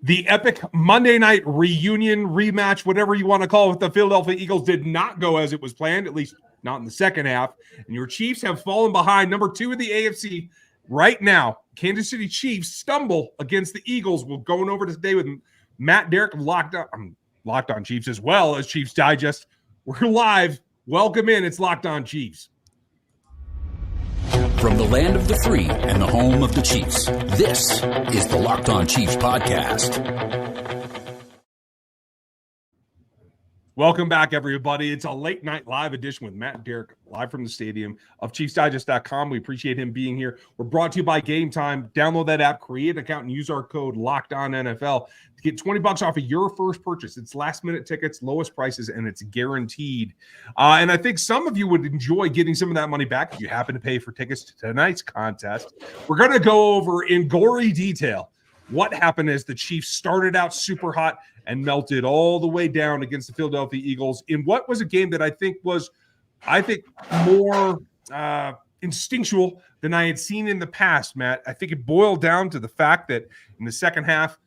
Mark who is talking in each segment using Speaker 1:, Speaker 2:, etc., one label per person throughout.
Speaker 1: The epic Monday night reunion, rematch, whatever you want to call it, with the Philadelphia Eagles did not go as it was planned, at least not in the second half. And your Chiefs have fallen behind number 2 in the AFC right now. Kansas City Chiefs stumble against the Eagles. We're going over today with Matt Derrick of Locked On Chiefs, as well as Chiefs Digest. We're live. Welcome in. It's Locked On Chiefs.
Speaker 2: From the land of the free and the home of the Chiefs, this is the Locked On Chiefs podcast.
Speaker 1: Welcome back, everybody. It's a late night live edition with Matt and Derrick, live from the stadium of ChiefsDigest.com. We appreciate him being here. We're brought to you by Gametime. Download that app, create an account, and use our code LOCKEDONNFL to get $20 off of your first purchase. It's last-minute tickets, lowest prices, and it's guaranteed. And I think some of you would enjoy getting some of that money back if you happen to pay for tickets to tonight's contest. We're going to go over in gory detail what happened as the Chiefs started out super hot and melted all the way down against the Philadelphia Eagles in what was a game that I think more instinctual than I had seen in the past, Matt. I think it boiled down to the fact that in the second half,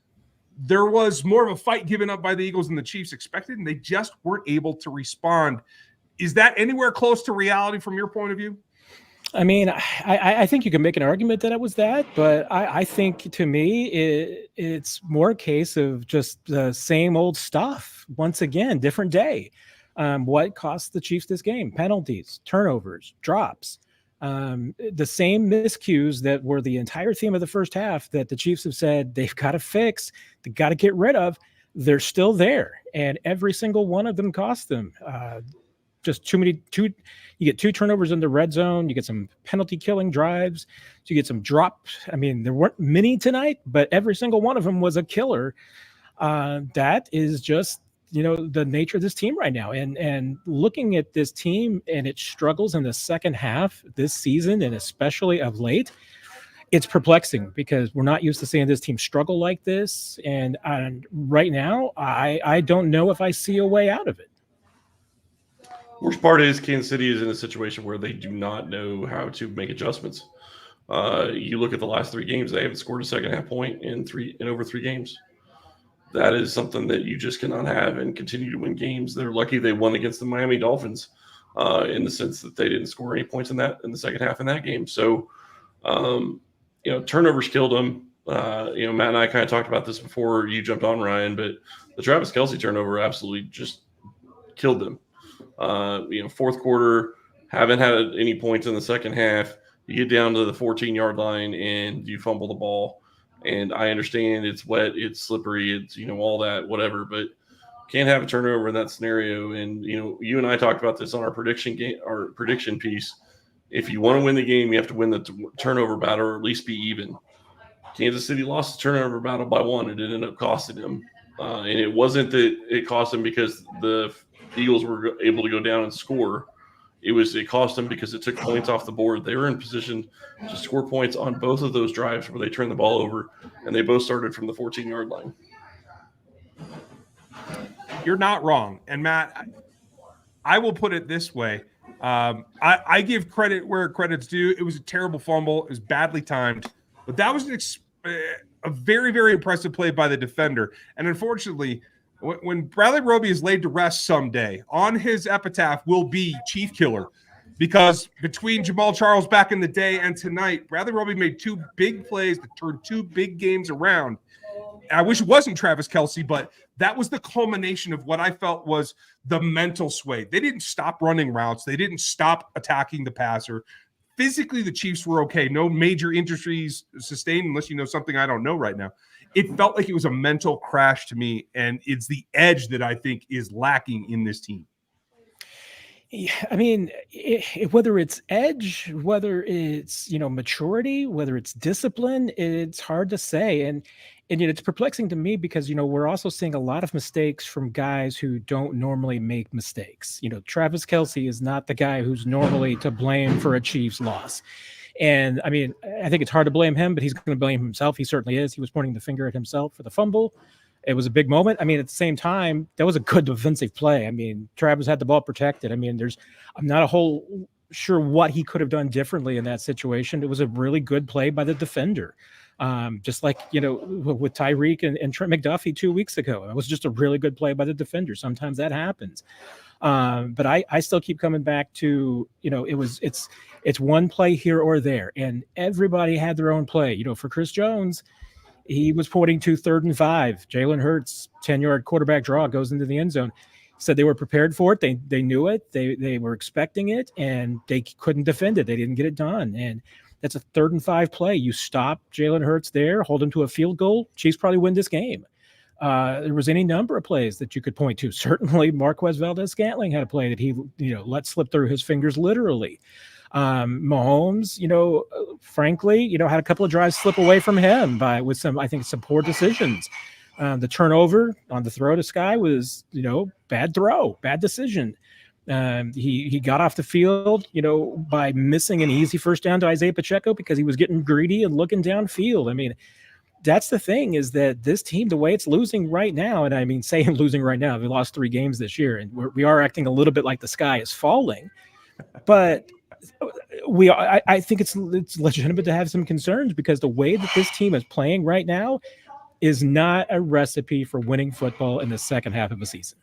Speaker 1: there was more of a fight given up by the Eagles than the Chiefs expected, and they just weren't able to respond. Is that anywhere close to reality from your point of view?
Speaker 3: I mean, I think you can make an argument that it was that, but I think to me it's more a case of just the same old stuff. Once again, different day. What cost the Chiefs this game? Penalties, turnovers, drops. The same miscues that were the entire theme of the first half that the Chiefs have said they've got to fix, they've got to get rid of. They're still there, and every single one of them cost them. Just you get 2 turnovers in the red zone. You get some penalty killing drives. So you get some drops. I mean, there weren't many tonight, but every single one of them was a killer. That is just, the nature of this team right now. And looking at this team and its struggles in the second half this season, and especially of late, it's perplexing because we're not used to seeing this team struggle like this. And right now, I don't know if I see a way out of it.
Speaker 4: Worst part is Kansas City is in a situation where they do not know how to make adjustments. You look at the last 3 games; they haven't scored a second half point in over 3 games. That is something that you just cannot have and continue to win games. They're lucky they won against the Miami Dolphins in the sense that they didn't score any points in the second half in that game. So, turnovers killed them. Matt and I kind of talked about this before you jumped on, Ryan, but the Travis Kelce turnover absolutely just killed them. Fourth quarter, haven't had any points in the second half. You get down to the 14-yard line and you fumble the ball. And I understand it's wet, it's slippery, it's, all that, whatever, but can't have a turnover in that scenario. And, you and I talked about this on our prediction piece. If you want to win the game, you have to win the turnover battle or at least be even. Kansas City lost the turnover battle by 1. It ended up costing them. And it wasn't that it cost them because the Eagles were able to go down and score. It cost them because it took points off the board. They were in position to score points on both of those drives where they turned the ball over, and they both started from the 14-yard line.
Speaker 1: You're not wrong. And Matt, I will put it this way. I give credit where credit's due. It was a terrible fumble. It was badly timed, but that was a very, very impressive play by the defender. And unfortunately, when Bradley Roby is laid to rest someday, on his epitaph will be Chief Killer, because between Jamal Charles back in the day and tonight, Bradley Roby made 2 big plays that turned 2 big games around. I wish it wasn't Travis Kelce, but that was the culmination of what I felt was the mental sway. They didn't stop running routes. They didn't stop attacking the passer. Physically, the Chiefs were okay. No major injuries sustained, unless you know something I don't know right now. It felt like it was a mental crash to me, and it's the edge that I think is lacking in this team.
Speaker 3: Yeah, I mean, whether it's edge, whether it's, maturity, whether it's discipline, it's hard to say. And it's perplexing to me because, we're also seeing a lot of mistakes from guys who don't normally make mistakes. Travis Kelce is not the guy who's normally to blame for a Chiefs loss. And I mean, I think it's hard to blame him, but he's going to blame himself. He certainly is. He was pointing the finger at himself for the fumble. It was a big moment. I mean, at the same time, that was a good defensive play. I mean, Travis had the ball protected. I mean, I'm not a whole sure what he could have done differently in that situation. It was a really good play by the defender. Just like, with Tyreek and Trent McDuffie 2 weeks ago. It was just a really good play by the defender. Sometimes that happens. But I still keep coming back to, it's one play here or there, and everybody had their own play. For Chris Jones, he was pointing to 3rd and 5. Jalen Hurts, 10-yard quarterback draw, goes into the end zone. He said they were prepared for it. They knew it. They were expecting it, and they couldn't defend it. They didn't get it done. And that's a 3rd and 5 play. You stop Jalen Hurts there, hold him to a field goal. Chiefs probably win this game. There was any number of plays that you could point to. Certainly, Marquez Valdez-Scantling had a play that he, let slip through his fingers literally. Mahomes, frankly, had a couple of drives slip away from him with some poor decisions. The turnover on the throw to Sky was, bad throw, bad decision. He got off the field, by missing an easy first down to Isaiah Pacheco because he was getting greedy and looking downfield. I mean, that's the thing, is that this team, the way it's losing right now, and I mean, saying losing right now, they lost 3 games this year, and we are acting a little bit like the sky is falling, but I think it's legitimate to have some concerns, because the way that this team is playing right now is not a recipe for winning football in the second half of a season.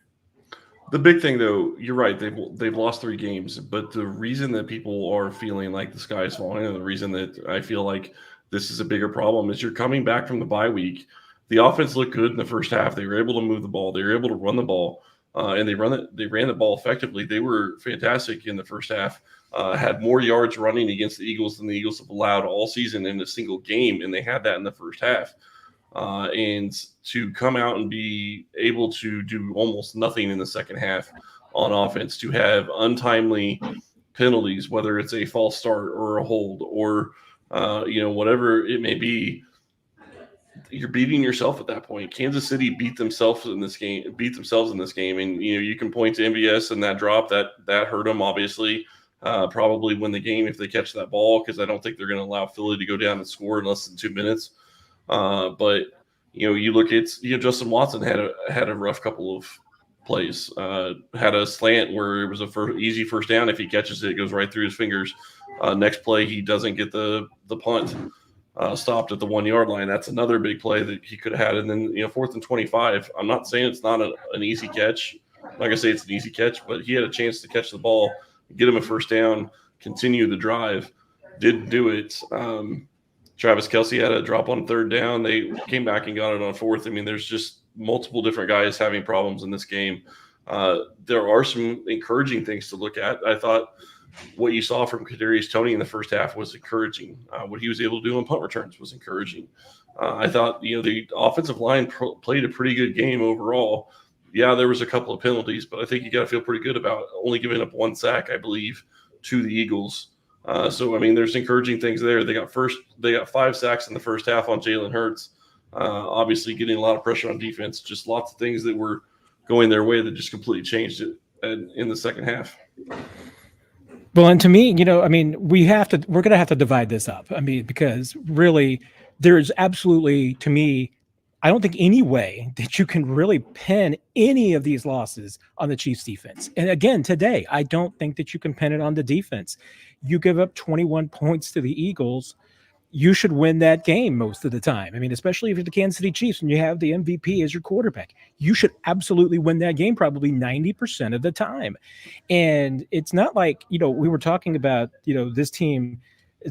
Speaker 4: The big thing, though, you're right. They've lost 3 games, but the reason that people are feeling like the sky is falling, and the reason that I feel like this is a bigger problem, is you're coming back from the bye week. The offense looked good in the first half. They were able to move the ball. They were able to run the ball, and they ran the ball effectively. They were fantastic in the first half. Had more yards running against the Eagles than the Eagles have allowed all season in a single game, and they had that in the first half. And to come out and be able to do almost nothing in the second half on offense, to have untimely penalties, whether it's a false start or a hold or whatever it may be, you're beating yourself at that point. Kansas City beat themselves in this game, and you can point to MVS and that drop that hurt them, obviously. Probably win the game if they catch that ball, because I don't think they're going to allow Philly to go down and score in less than 2 minutes. But you look at Justin Watson had a rough couple of plays. Had a slant where it was easy first down. If he catches it, it goes right through his fingers. Next play, he doesn't get the punt stopped at the 1 yard line. That's another big play that he could have had. And then 4th and 25. I'm not saying it's not an easy catch. I'm not gonna say it's an easy catch, but he had a chance to catch the ball, get him a first down, continue the drive. Didn't do it. Travis Kelce had a drop on 3rd down. They came back and got it on 4th. I mean, there's just multiple different guys having problems in this game. There are some encouraging things to look at. I thought what you saw from Kadarius Toney in the first half was encouraging. What he was able to do on punt returns was encouraging. I thought, the offensive line played a pretty good game overall. Yeah, there was a couple of penalties, but I think you got to feel pretty good about only giving up 1 sack, I believe, to the Eagles. So, I mean, there's encouraging things there. They got 5 sacks in the first half on Jalen Hurts. Obviously getting a lot of pressure on defense, just lots of things that were going their way that just completely changed it in the second half.
Speaker 3: Well, and to me, we're going to have to divide this up. I mean, because really there's absolutely, to me, I don't think any way that you can really pin any of these losses on the Chiefs defense. And again, today, I don't think that you can pin it on the defense. You give up 21 points to the Eagles, you should win that game most of the time. I mean, especially if you're the Kansas City Chiefs and you have the MVP as your quarterback, you should absolutely win that game probably 90% of the time. And it's not like, we were talking about, this team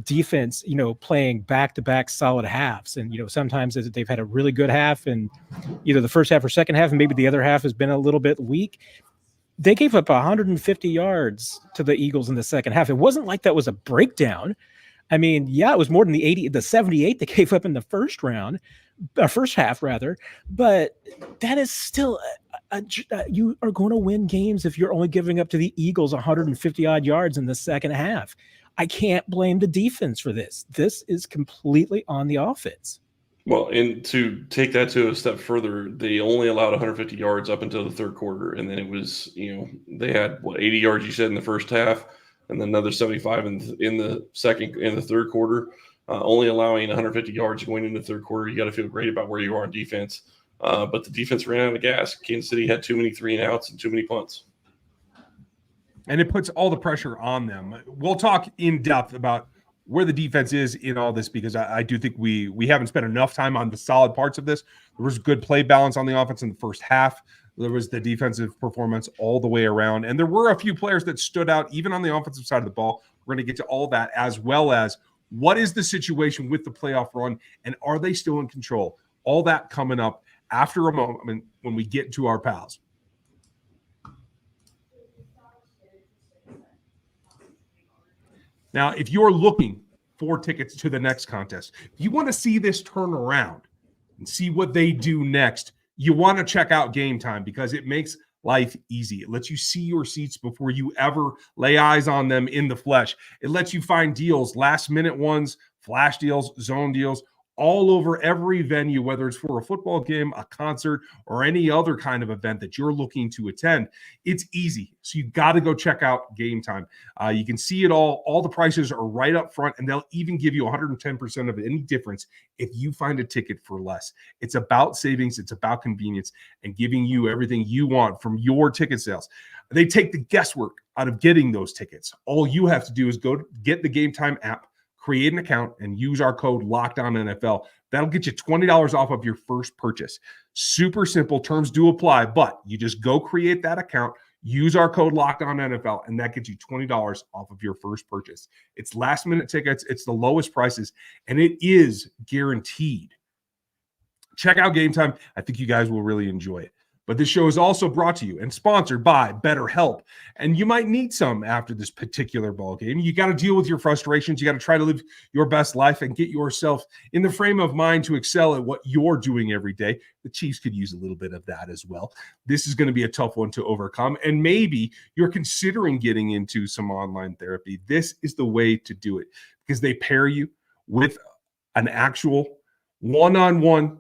Speaker 3: defense, playing back-to-back solid halves. And, sometimes they've had a really good half and either the first half or second half, and maybe the other half has been a little bit weak. They gave up 150 yards to the Eagles in the second half. It wasn't like that was a breakdown. I mean, yeah, it was more than the 78 they gave up in the first half rather, but that is still you are going to win games if you're only giving up to the Eagles 150 odd yards in the second half. I can't blame the defense for this. This is completely on the offense.
Speaker 4: Well, and to take that to a step further, they only allowed 150 yards up until the third quarter. And then it was, they had 80 yards, you said, in the first half, and then another 75 in the third quarter, only allowing 150 yards going into the third quarter. You got to feel great about where you are on defense. But the defense ran out of gas. Kansas City had too many 3-and-outs and too many punts.
Speaker 1: And it puts all the pressure on them. We'll talk in depth about where the defense is in all this, because I do think we haven't spent enough time on the solid parts of this. There was good play balance on the offense in the first half. There was the defensive performance all the way around. And there were a few players that stood out, even on the offensive side of the ball. We're going to get to all that, as well as what is the situation with the playoff run, and are they still in control? All that coming up after a moment when we get to our pals. Now, if you're looking for tickets to the next contest, if you want to see this turn around and see what they do next, you want to check out Gametime, because it makes life easy. It lets you see your seats before you ever lay eyes on them in the flesh. It lets you find deals, last-minute ones, flash deals, zone deals, all over every venue, whether it's for a football game, a concert, or any other kind of event that you're looking to attend. It's easy. So you got to go check out Gametime. You can see it all. All the prices are right up front, and they'll even give you 110% of any difference if you find a ticket for less. It's about savings. It's about convenience and giving you everything you want from your ticket sales. They take the guesswork out of getting those tickets. All you have to do is go get the Gametime app, create an account, and use our code LOCKEDONNFL. That'll get you $20 off of your first purchase. Super simple. Terms do apply, but you just go create that account, use our code LOCKEDONNFL, and that gets you $20 off of your first purchase. It's last-minute tickets. It's the lowest prices, and it is guaranteed. Check out Gametime. I think you guys will really enjoy it. But this show is also brought to you and sponsored by BetterHelp. And you might need some after this particular ball game. You got to deal with your frustrations. You got to try to live your best life and get yourself in the frame of mind to excel at what you're doing every day. The Chiefs could use a little bit of that as well. This is going to be a tough one to overcome. And maybe you're considering getting into some online therapy. This is the way to do it, because they pair you with an actual one-on-one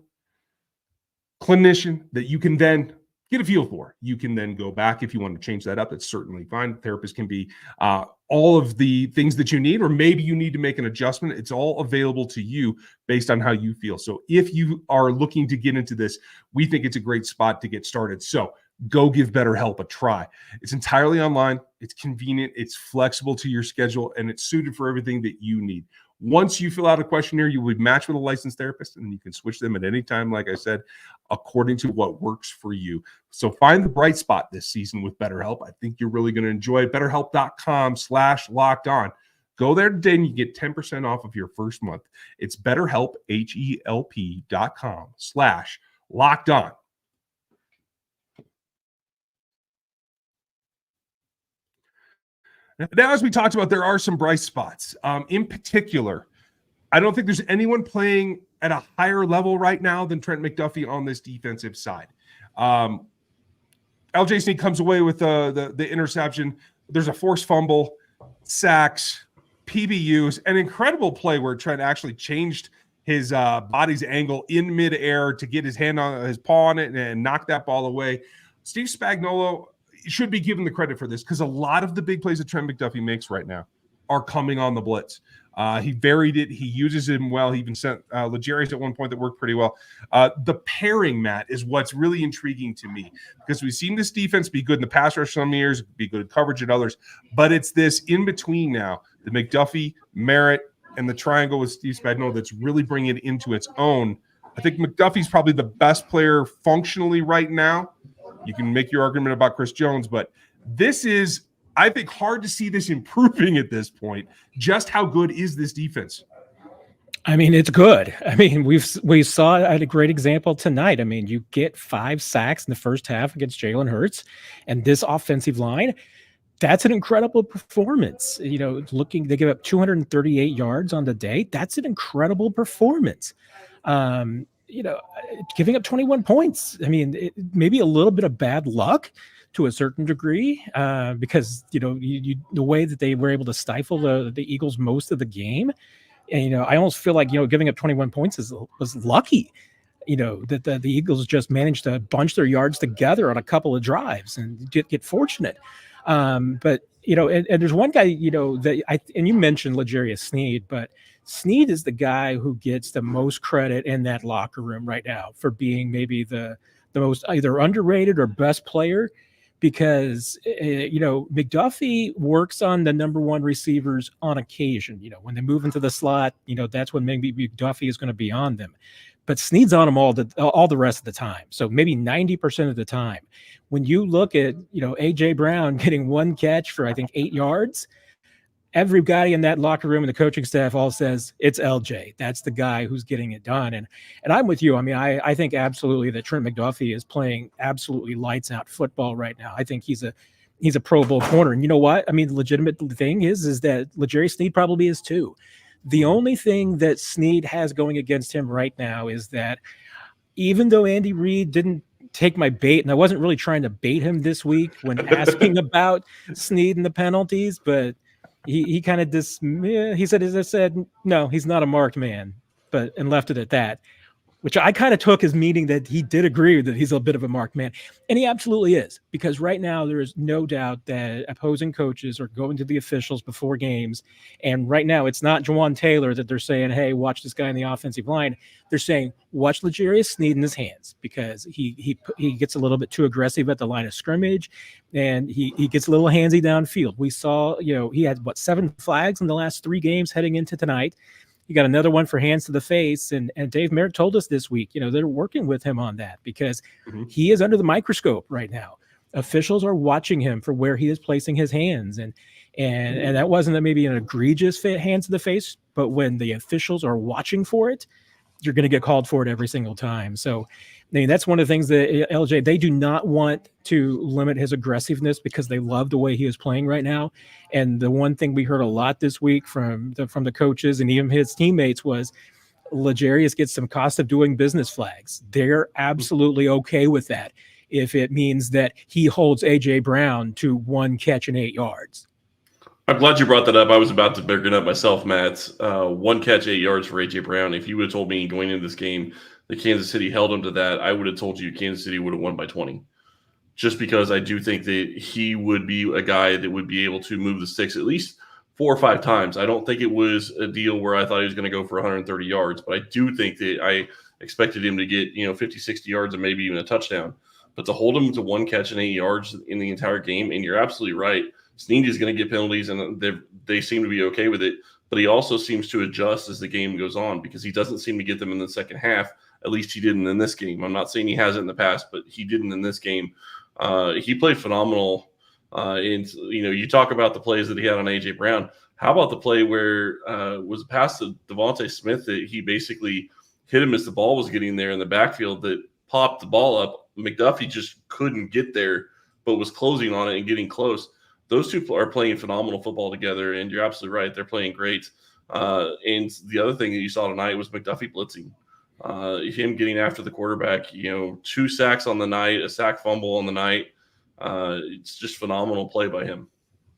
Speaker 1: clinician that you can then get a feel for. You can then go back if you want to change that up. That's certainly fine. Therapist can be all of the things that you need, or maybe you need to make an adjustment. It's all available to you based on how you feel. So if you are looking to get into this, we think it's a great spot to get started. So go give BetterHelp a try. It's entirely online. It's convenient. It's flexible to your schedule, and it's suited for everything that you need. Once you fill out a questionnaire, you will be matched with a licensed therapist, and you can switch them at any time, like I said, according to what works for you. So find the bright spot this season with BetterHelp. I think you're really going to enjoy it. BetterHelp.com/lockedon. Go there today and you get 10% off of your first month. It's BetterHelp, HELP.com/lockedon. Now, as we talked about, there are some bright spots. In particular, I don't think there's anyone playing at a higher level right now than Trent McDuffie on this defensive side. LJ Sneed comes away with the interception. There's a forced fumble, sacks, PBUs, an incredible play where Trent actually changed his body's angle in midair to get his paw on it and knock that ball away. Steve Spagnuolo should be given the credit for this, because a lot of the big plays that Trent McDuffie makes right now are coming on the blitz. He varied it. He uses him well. He even sent Legarius at one point that worked pretty well. The pairing, Matt, is what's really intriguing to me, because we've seen this defense be good in the pass rush some years, be good at coverage at others, but it's this in between now, the McDuffie, Merritt, and the triangle with Steve Spagnuolo that's really bringing it into its own. I think McDuffie's probably the best player functionally right now. You can make your argument about Chris Jones, but this is, I think, hard to see this improving at this point. Just how good is this defense?
Speaker 3: I mean, it's good. I mean, we saw a great example tonight. I mean, you get 5 sacks in the first half against Jalen Hurts, and this offensive line, that's an incredible performance. You know, they give up 238 yards on the day. That's an incredible performance. You know, giving up 21 points. I mean, maybe a little bit of bad luck to a certain degree, because, you know, the way that they were able to stifle the Eagles most of the game. And, you know, I almost feel like, you know, giving up 21 points was lucky, you know, that the Eagles just managed to bunch their yards together on a couple of drives and get fortunate. But, you know, and there's one guy, you know, and you mentioned Legarius Sneed, but Sneed is the guy who gets the most credit in that locker room right now for being maybe the most either underrated or best player, because McDuffie works on the number one receivers on occasion. When they move into the slot, that's when maybe McDuffie is going to be on them. But Sneed's on them all the rest of the time. So maybe 90% of the time. When you look at, AJ Brown getting one catch for, I think, 8 yards, everybody in that locker room and the coaching staff all says it's LJ. That's the guy who's getting it done. And I'm with you. I mean, I think absolutely that Trent McDuffie is playing absolutely lights out football right now. I think he's a Pro Bowl corner. And you know what? I mean, the legitimate thing is that L'Jarius Sneed probably is too. The only thing that Sneed has going against him right now is that even though Andy Reid didn't take my bait, and I wasn't really trying to bait him this week when asking about Sneed and the penalties, but he kind of he said, as I said, no, he's not a marked man, and left it at that, which I kind of took as meaning that he did agree that he's a bit of a marked man. And he absolutely is, because right now there is no doubt that opposing coaches are going to the officials before games. And right now it's not Jawan Taylor that they're saying, hey, watch this guy in the offensive line. They're saying, watch L'Jarius Sneed in his hands, because he gets a little bit too aggressive at the line of scrimmage, and he gets a little handsy downfield. We saw, he had 7 flags in the last 3 games heading into tonight. You got another one for hands to the face. And Dave Merritt told us this week, they're working with him on that, because he is under the microscope right now. Officials are watching him for where he is placing his hands. And that wasn't maybe an egregious hands to the face, but when the officials are watching for it, you're going to get called for it every single time. So, I mean, that's one of the things that LJ, they do not want to limit his aggressiveness, because they love the way he is playing right now. And the one thing we heard a lot this week from the coaches and even his teammates was L'Jarius gets some cost of doing business flags. They're absolutely okay with that if it means that he holds AJ Brown to 1 catch and 8 yards.
Speaker 4: I'm glad you brought that up. I was about to bring it up myself, Matt. 1 catch, 8 yards for A.J. Brown. If you would have told me going into this game that Kansas City held him to that, I would have told you Kansas City would have won by 20. Just because I do think that he would be a guy that would be able to move the sticks at least 4 or 5 times. I don't think it was a deal where I thought he was going to go for 130 yards, but I do think that I expected him to get 50, 60 yards and maybe even a touchdown. But to hold him to 1 catch and 8 yards in the entire game, and you're absolutely right, Sneed is going to get penalties, and they seem to be okay with it. But he also seems to adjust as the game goes on, because he doesn't seem to get them in the second half. At least he didn't in this game. I'm not saying he hasn't in the past, but he didn't in this game. He played phenomenal. And you talk about the plays that he had on A.J. Brown. How about the play where was a pass to Devontae Smith that he basically hit him as the ball was getting there in the backfield that popped the ball up? McDuffie just couldn't get there, but was closing on it and getting close. Those two are playing phenomenal football together, and you're absolutely right. They're playing great. And the other thing that you saw tonight was McDuffie blitzing. Him getting after the quarterback, 2 sacks on the night, a sack fumble on the night. It's just phenomenal play by him.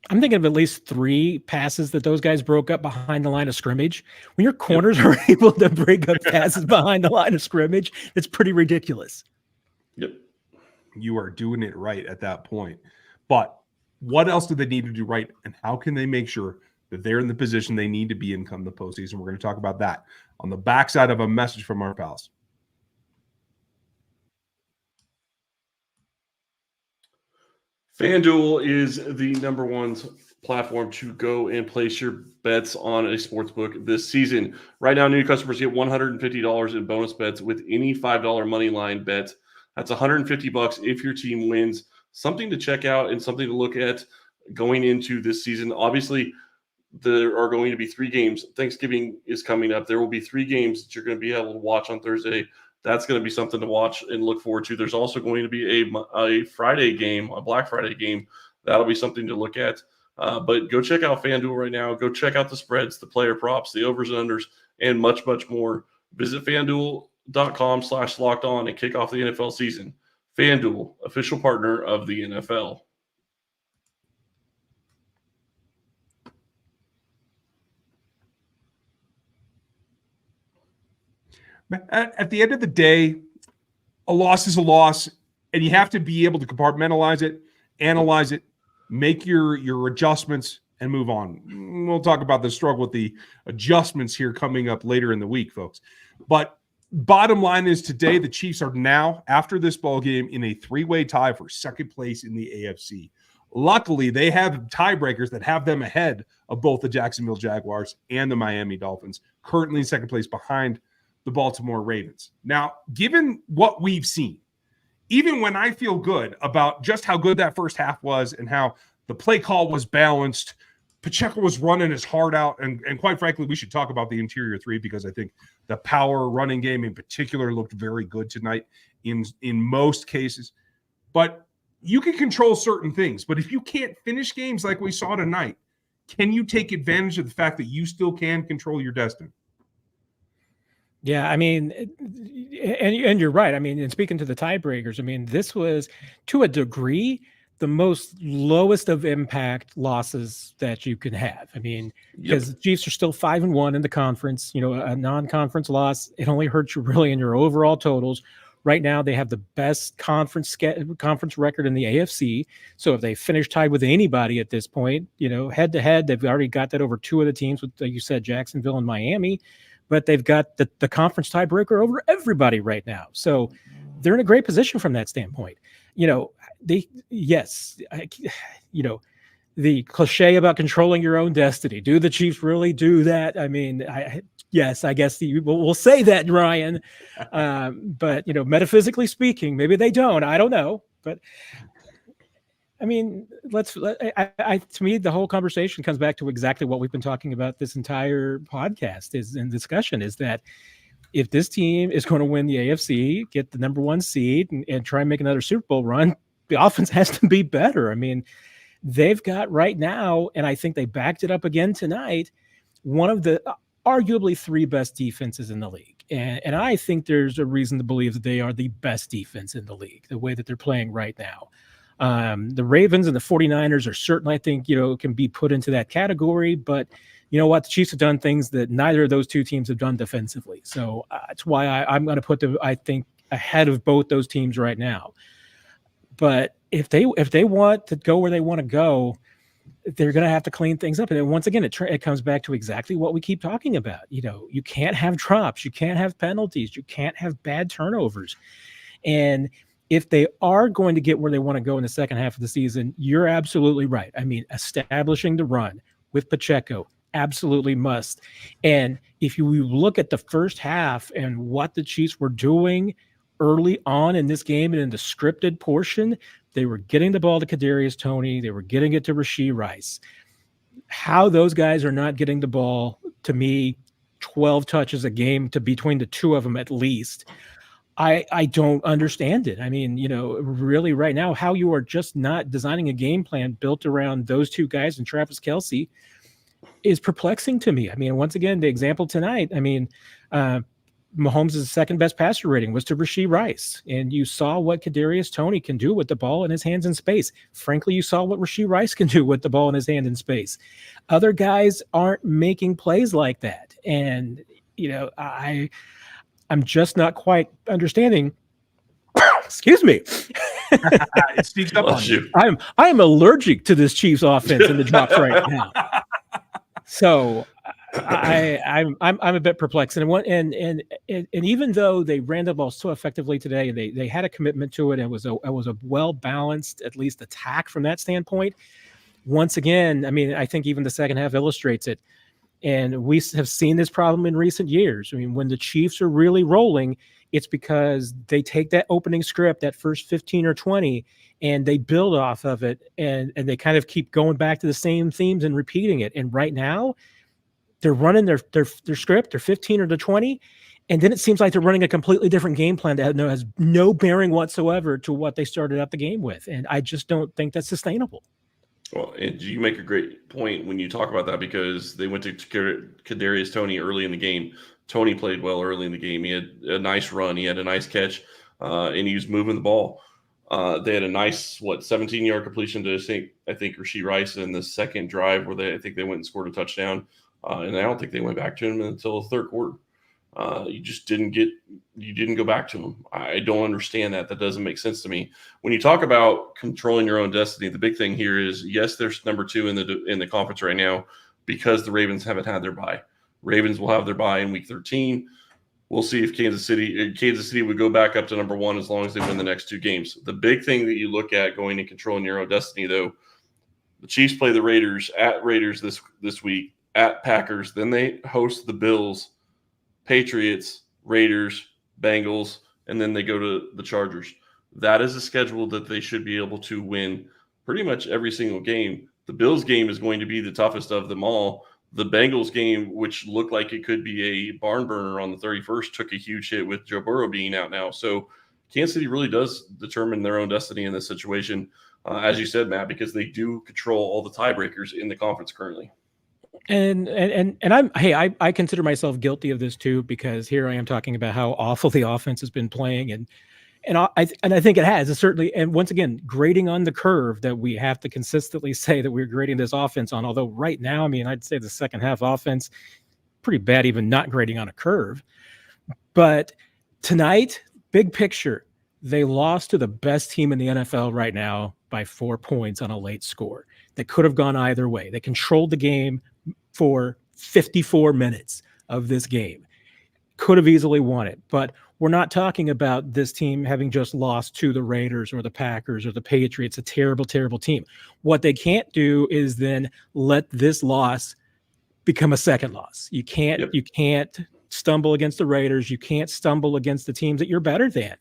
Speaker 3: I'm thinking of at least 3 passes that those guys broke up behind the line of scrimmage. When your corners are able to break up passes behind the line of scrimmage, it's pretty ridiculous.
Speaker 4: Yep.
Speaker 1: You are doing it right at that point. But what else do they need to do right, and how can they make sure that they're in the position they need to be in come the postseason? We're going to talk about that on the backside of a message from our pals.
Speaker 4: FanDuel is the number one platform to go and place your bets on a sportsbook this season. Right now, new customers get $150 in bonus bets with any $5 money line bet. That's $150 if your team wins. Something to check out and something to look at going into this season. Obviously, there are going to be 3 games. Thanksgiving is coming up. There will be 3 games that you're going to be able to watch on Thursday. That's going to be something to watch and look forward to. There's also going to be a Friday game, a Black Friday game. That'll be something to look at. But go check out FanDuel right now. Go check out the spreads, the player props, the overs and unders, and much, much more. Visit FanDuel.com/lockedon and kick off the NFL season. FanDuel, official partner of the NFL.
Speaker 1: At the end of the day, a loss is a loss, and you have to be able to compartmentalize it, analyze it, make your adjustments, and move on. We'll talk about the struggle with the adjustments here coming up later in the week, folks. But bottom line is today the Chiefs are now, after this ball game, in a 3-way tie for second place in the AFC. Luckily, they have tiebreakers that have them ahead of both the Jacksonville Jaguars and the Miami Dolphins, currently in second place behind the Baltimore Ravens. Now, given what we've seen, even when I feel good about just how good that first half was and how the play call was balanced, Pacheco was running his heart out, and quite frankly, we should talk about the interior three because I think the power running game in particular looked very good tonight in most cases. But you can control certain things, but if you can't finish games like we saw tonight, can you take advantage of the fact that you still can control your destiny?
Speaker 3: Yeah, I mean, and you're right. I mean, and speaking to the tiebreakers, I mean, this was to a degree the most lowest of impact losses that you can have. I mean, because the Chiefs are still 5-1 in the conference. You know, a non-conference loss, it only hurts you really in your overall totals. Right now, they have the best conference record in the AFC. So if they finish tied with anybody at this point, you know, head to head, they've already got that over two of the teams with, like you said, Jacksonville and Miami. But they've got the conference tiebreaker over everybody right now. So they're in a great position from that standpoint. You know, the cliche about controlling your own destiny. Do the Chiefs really do that? I mean, yes, I guess we'll say that, Ryan. But, you know, metaphysically speaking, maybe they don't. I don't know. But I mean, to me, the whole conversation comes back to exactly what we've been talking about this entire podcast discussion is that if this team is going to win the AFC, get the number one seed and try and make another Super Bowl run, the offense has to be better. I mean, they've got right now, and I think they backed it up again tonight, one of the arguably three best defenses in the league. And I think there's a reason to believe that they are the best defense in the league, the way that they're playing right now. The Ravens and the 49ers are certainly, I think, you know, can be put into that category. But you know what? The Chiefs have done things that neither of those two teams have done defensively. So that's why I'm going to put them, I think, ahead of both those teams right now. But if they want to go where they want to go, they're going to have to clean things up. And then once again, it comes back to exactly what we keep talking about. You know, you can't have drops. You can't have penalties. You can't have bad turnovers. And if they are going to get where they want to go in the second half of the season, you're absolutely right. I mean, establishing the run with Pacheco, absolutely must. And if you look at the first half and what the Chiefs were doing early on in this game and in the scripted portion, they were getting the ball to Kadarius Toney. They were getting it to Rashee Rice. How those guys are not getting the ball, to me, 12 touches a game to between the two of them at least, I don't understand it. I mean, you know, really right now, how you are just not designing a game plan built around those two guys and Travis Kelce is perplexing to me. I mean, once again, the example tonight, I mean, Mahomes' second best passer rating was to Rashee Rice. And you saw what Kadarius Toney can do with the ball in his hands in space. Frankly, you saw what Rashee Rice can do with the ball in his hand in space. Other guys aren't making plays like that. And, you know, I'm just not quite understanding. Excuse me.
Speaker 1: It sneaks up on you.
Speaker 3: I am allergic to this Chiefs offense in the drops right now. So I'm a bit perplexed. And even though they ran the ball so effectively today, they had a commitment to it. It was a well balanced, at least, attack from that standpoint. Once again, I mean, I think even the second half illustrates it. And we have seen this problem in recent years. I mean, when the Chiefs are really rolling, it's because they take that opening script, that first 15 or 20, and they build off of it, and they kind of keep going back to the same themes and repeating it. And right now, they're running their script, their 15 or the 20, and then it seems like they're running a completely different game plan that has no bearing whatsoever to what they started out the game with. And I just don't think that's sustainable.
Speaker 4: Well, and you make a great point when you talk about that because they went to Kadarius Toney early in the game. Toney played well early in the game. He had a nice run. He had a nice catch, and he was moving the ball. They had a nice, 17-yard completion to, I think Rashee Rice in the second drive where I think they went and scored a touchdown. And I don't think they went back to him until the third quarter. You didn't go back to him. I don't understand that. That doesn't make sense to me. When you talk about controlling your own destiny, the big thing here is, yes, there's number 2 in the conference right now because the Ravens haven't had their bye. Ravens will have their bye in week 13. We'll see if Kansas City would go back up to number one as long as they win the next two games. The big thing that you look at going and controlling your own destiny, though, the Chiefs play the Raiders at Raiders this week, at Packers. Then they host the Bills, Patriots, Raiders, Bengals, and then they go to the Chargers. That is a schedule that they should be able to win pretty much every single game. The Bills game is going to be the toughest of them all. The Bengals game, which looked like it could be a barn burner on the 31st, took a huge hit with Joe Burrow being out now. So Kansas City really does determine their own destiny in this situation, as you said, Matt, because they do control all the tiebreakers in the conference currently.
Speaker 3: And I consider myself guilty of this too, because here I am talking about how awful the offense has been playing, and I think it has. It's certainly, and once again, grading on the curve that we have to consistently say that we're grading this offense on. Although right now, I mean, I'd say the second half offense pretty bad, even not grading on a curve. But tonight, big picture, they lost to the best team in the NFL right now by 4 points on a late score. That could have gone either way. They controlled the game for 54 minutes of this game. Could have easily won it, but we're not talking about this team having just lost to the Raiders or the Packers or the Patriots, a terrible, terrible team. What they can't do is then let this loss become a second loss. You can't stumble against the Raiders. You can't stumble against the teams that you're better than.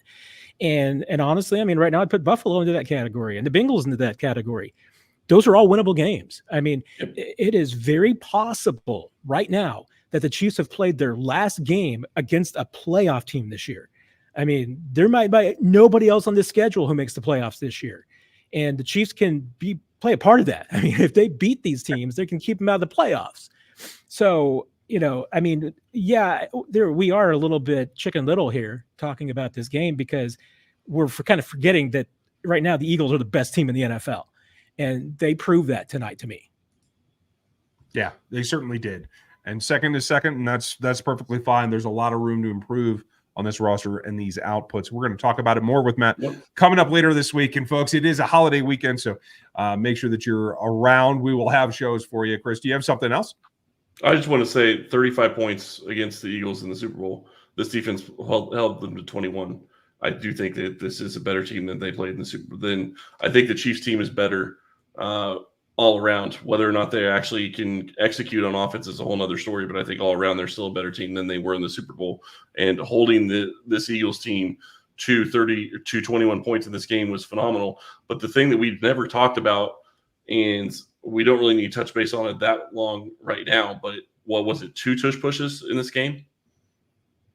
Speaker 3: And honestly, I mean, right now I'd put Buffalo into that category and the Bengals into that category. Those are all winnable games. I mean, it is very possible right now that the Chiefs have played their last game against a playoff team this year. I mean, there might be nobody else on this schedule who makes the playoffs this year. And the Chiefs can play a part of that. I mean, if they beat these teams, they can keep them out of the playoffs. So, I mean, yeah, we are a little bit Chicken Little here talking about this game because we're kind of forgetting that right now the Eagles are the best team in the NFL. And they proved that tonight to me.
Speaker 1: Yeah, they certainly did. And second is second, and that's perfectly fine. There's a lot of room to improve on this roster and these outputs. We're going to talk about it more with Matt coming up later this week. And folks, it is a holiday weekend, so make sure that you're around. We will have shows for you. Chris, do you have something else?
Speaker 4: I just want to say 35 points against the Eagles in the Super Bowl. This defense held them to 21. I do think that this is a better team than they played in the Super Bowl. Then I think the Chiefs team is better all around. Whether or not they actually can execute on offense is a whole other story, but I think all around they're still a better team than they were in the Super Bowl. And holding this Eagles team to 21 points in this game was phenomenal. But the thing that we've never talked about, and we don't really need to touch base on it that long right now, but what was it, 2 tush pushes in this game?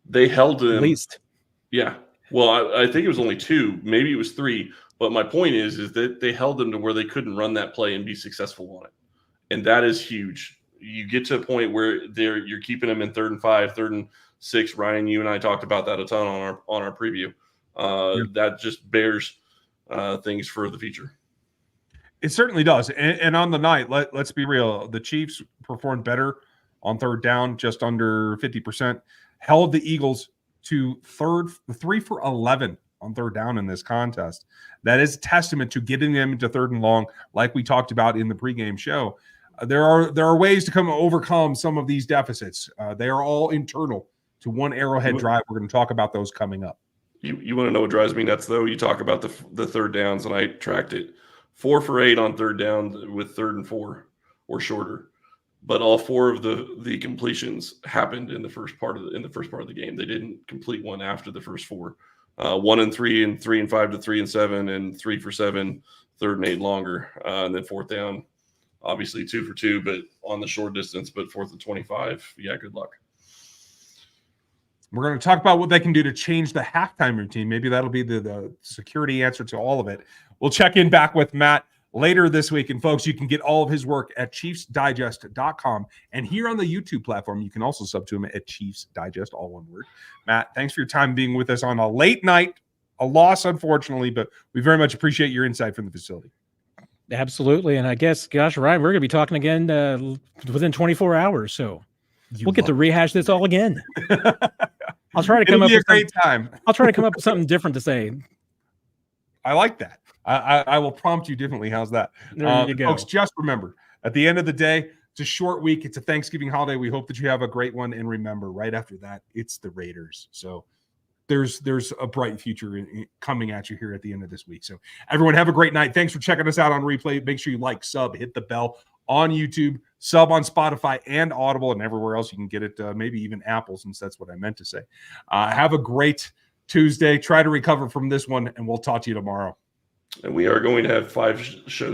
Speaker 4: They held them.
Speaker 3: At least.
Speaker 4: Yeah. Well, I think it was only 2. Maybe it was 3. But my point is that they held them to where they couldn't run that play and be successful on it. And that is huge. You get to a point where you're keeping them in 3rd and 5, 3rd and 6. Ryan, you and I talked about that a ton on our preview. That just bears things for the future.
Speaker 1: It certainly does. And on the night, let's be real. The Chiefs performed better on 3rd down, just under 50%. Held the Eagles to 3 for 11 on 3rd down in this contest. That is a testament to getting them into 3rd and long, like we talked about in the pregame show. There are ways to overcome some of these deficits. They are all internal to one Arrowhead drive. We're going to talk about those coming up.
Speaker 4: You want to know what drives me nuts, though? You talk about the 3rd downs, and I tracked it. 4 for 8 on 3rd down with 3rd and 4 or shorter. But all 4 of the completions happened in the first part of the game. They didn't complete one after the first 4. 1 and 3 and 3 and 5 to 3 and 7 and 3 for 7, 3rd and 8 longer, and then 4th down, obviously 2 for 2, but on the short distance. But 4th and 25, yeah, good luck.
Speaker 1: We're going to talk about what they can do to change the halftime routine. Maybe that'll be the security answer to all of it. We'll check in back with Matt later this week. And folks, you can get all of his work at ChiefsDigest.com. And here on the YouTube platform, you can also sub to him at Chiefs Digest, all one word. Matt, thanks for your time being with us on a late night, a loss, unfortunately, but we very much appreciate your insight from the facility.
Speaker 3: Absolutely. And I guess, gosh, Ryan, we're going to be talking again within 24 hours. So we'll get to rehash this all again. I'll try to come up with a great time. I'll try to come up with something different to say.
Speaker 1: I like that. I will prompt you differently. How's that?
Speaker 3: There you go.
Speaker 1: Folks, just remember, at the end of the day, It's a short week. It's a Thanksgiving holiday. We hope that you have a great one. And remember, right after that, it's the Raiders. So there's a bright future coming at you here at the end of this week. So everyone have a great night. Thanks for checking us out on replay. Make sure you like, sub, hit the bell on YouTube, sub on Spotify and Audible and everywhere else you can get it, maybe even Apple, since that's what I meant to say. Have a great Tuesday. Try to recover from this one, and we'll talk to you tomorrow.
Speaker 4: And we are going to have 5 shows